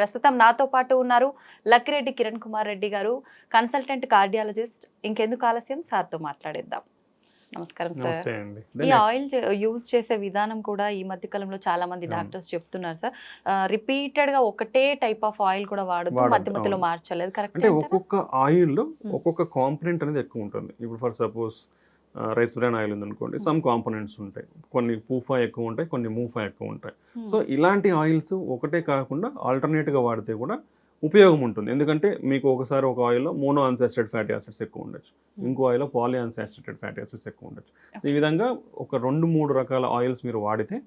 ప్రస్తుతం నాతో పాటు ఉన్నారు లక్కిరెడ్డి కిరణ్ కుమార్ రెడ్డి గారు, కన్సల్టెంట్ కార్డియాలజిస్ట్. ఇంకెందుకు ఆలస్యం, సార్తో మాట్లాడేద్దాం. నమస్కారం సార్. ఈ ఆయిల్ యూజ్ చేసే విధానం కూడా ఈ మధ్య కాలంలో చాలా మంది డాక్టర్స్ చెప్తున్నారు సార్. రిపీటెడ్ గా ఒకటే టైప్ ఆఫ్ ఆయిల్ కూడా వాడుతూ మధ్య మధ్యలో మార్చలేదు. కరెక్ట్ అంటే ఒక్కొక్క ఆయిల్ లో ఒక్కొక్క కాంపోనెంట్ అనేది ఎక్కువ ఉంటుంది. ఇప్పుడు for suppose rice bran oil ఉందనుకోండి, సమ్ కాంపోనెంట్స్ ఉంటాయి, కొన్ని పూఫా ఎక్కువ ఉంటాయి, కొన్ని మూఫా ఎక్కువ ఉంటాయి. సో ఇలాంటి ఆయిల్స్ ఒకటే కాకుండా ఆల్టర్నేట్ గా వాడితే కూడా ఉపయోగం ఉంటుంది. ఎందుకంటే మీకు ఒకసారి ఒక ఆయిల్లో మోనో అన్సాచురేటెడ్ ఫ్యాటీ యాసిడ్స్ ఎక్కువ ఉండొచ్చు, ఇంకో ఆయిల్లో పాలీ అన్సాచురేటెడ్ ఫ్యాటీ యాసిడ్స్ ఎక్కువ ఉండొచ్చు. ఈ విధంగా ఒక 2-3 రకాల ఆయిల్స్ మీరు వాడితే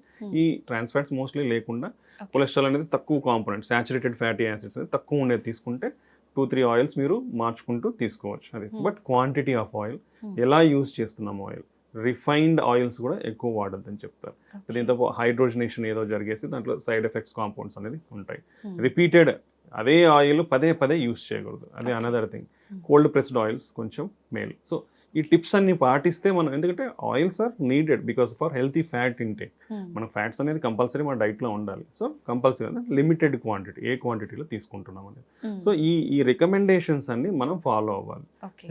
ఈ ట్రాన్స్ ఫ్యాట్స్ మోస్ట్లీ లేకుండా కొలెస్ట్రాల్ అనేది తక్కువ కాంపోనెంట్, సాచురేటెడ్ ఫ్యాటీ యాసిడ్స్ అనేది తక్కువ ఉండేది తీసుకుంటే 2-3 ఆయిల్స్ మీరు మార్చుకుంటూ తీసుకోవచ్చు. అది బట్ క్వాంటిటీ ఆఫ్ ఆయిల్, ఎలా యూజ్ చేస్తున్నాం ఆయిల్, రిఫైన్డ్ ఆయిల్స్ కూడా ఎక్కువ వాడద్దని చెప్తారు. దీంతో హైడ్రోజనేషన్ ఏదో జరిగేసి దాంట్లో సైడ్ ఎఫెక్ట్స్ కాంపౌండ్స్ అనేది ఉంటాయి. రిపీటెడ్ అదే ఆయిల్ పదే పదే యూజ్ చేయకూడదు. అది another thing. Cold pressed oils కొంచెం మేలు. సో ఈ టిప్స్ అన్ని పాటిస్తే మనం, ఎందుకంటే oils are needed because for healthy fat intake. మన ఫ్యాట్స్ అనేది కంపల్సరీ మన డైట్లో ఉండాలి. సో కంపల్సరీ లిమిటెడ్ క్వాంటిటీ, ఏ క్వాంటిటీలో తీసుకుంటున్నాం అనేది. సో ఈ రికమెండేషన్స్ అన్ని మనం ఫాలో అవ్వాలి.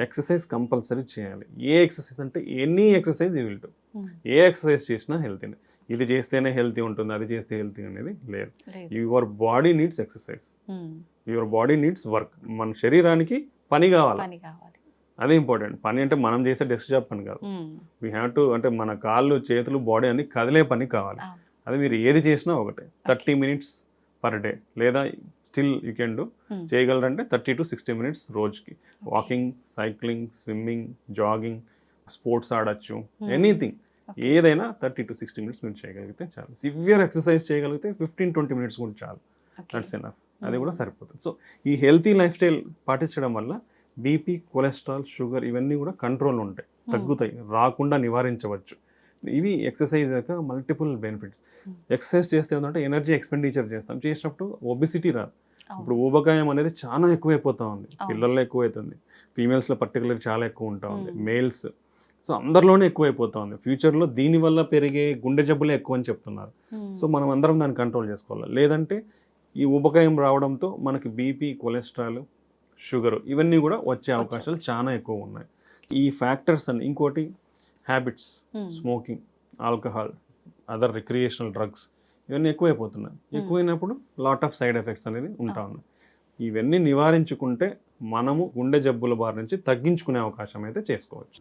ఎక్సర్సైజ్ కంపల్సరీ చేయాలి. ఏ ఎక్సర్సైజ్ అంటే any exercise you will do. A exercise చేసినా హెల్తీ. ఇది చేస్తేనే హెల్తీ ఉంటుంది, అది చేస్తే హెల్తీ అనేది లేదు. Your body needs exercise, your body needs work. మన శరీరానికి పని కావాలి, అదే ఇంపార్టెంట్. పని అంటే మనం చేసే డెస్క్ జాబ్ పని కాదు. వీ హ్యావ్ టు, అంటే మన కాళ్ళు చేతులు బాడీ అన్ని కదిలే పని కావాలి. అది మీరు ఏది చేసినా ఒకటే. 30 minutes పర్ డే, లేదా స్టిల్ యూ కెన్ డూ, చేయగలరంటే 30 to 60 minutes రోజుకి. Walking, cycling, swimming, jogging, sports ఆడచ్చు, ఎనీథింగ్, ఏదైనా 30 to 60 minutes మీరు చేయగలిగితే చాలు. సివియర్ ఎక్సర్సైజ్ చేయగలిగితే 15-20 minutes కూడా చాలు. That's enough. అది కూడా సరిపోతుంది. సో ఈ హెల్తీ లైఫ్ స్టైల్ పాటించడం వల్ల బీపీ, కొలెస్ట్రాల్, షుగర్ ఇవన్నీ కూడా కంట్రోల్ ఉంటాయి, తగ్గుతాయి, రాకుండా నివారించవచ్చు. ఇవి ఎక్సర్సైజ్ యొక్క మల్టిపుల్ బెనిఫిట్స్. ఎక్సర్సైజ్ చేస్తే ఏంటంటే ఎనర్జీ ఎక్స్పెండిచర్ చేస్తాం, చేసినప్పుడు ఒబిసిటీ రాదు. ఇప్పుడు ఊబకాయం అనేది చాలా ఎక్కువైపోతూ ఉంది, పిల్లల్లో ఎక్కువైతుంది, ఫీమేల్స్లో పర్టికులర్ చాలా ఎక్కువ ఉంటా ఉంది, మేల్స్. సో అందరిలోనే ఎక్కువైపోతుంది. ఫ్యూచర్లో దీనివల్ల పెరిగే గుండె జబ్బులే ఎక్కువ అని చెప్తున్నారు. సో మనం అందరం దాన్ని కంట్రోల్ చేసుకోవాలి. లేదంటే ఈ ఊబకాయం రావడంతో మనకి బీపీ, కొలెస్ట్రాల్, షుగర్ ఇవన్నీ కూడా వచ్చే అవకాశాలు చాలా ఎక్కువ ఉన్నాయి. ఈ ఫ్యాక్టర్స్ అన్ని, ఇంకోటి habits, smoking, alcohol, other recreational drugs, ఇవన్నీ ఎక్కువైపోతున్నాయి. ఎక్కువైనప్పుడు లాట్ ఆఫ్ సైడ్ ఎఫెక్ట్స్ అనేది ఉంటా ఉన్నాయి. ఇవన్నీ నివారించుకుంటే మనము గుండె జబ్బుల బారి నుంచి తగ్గించుకునే అవకాశం అయితే చేసుకోవచ్చు.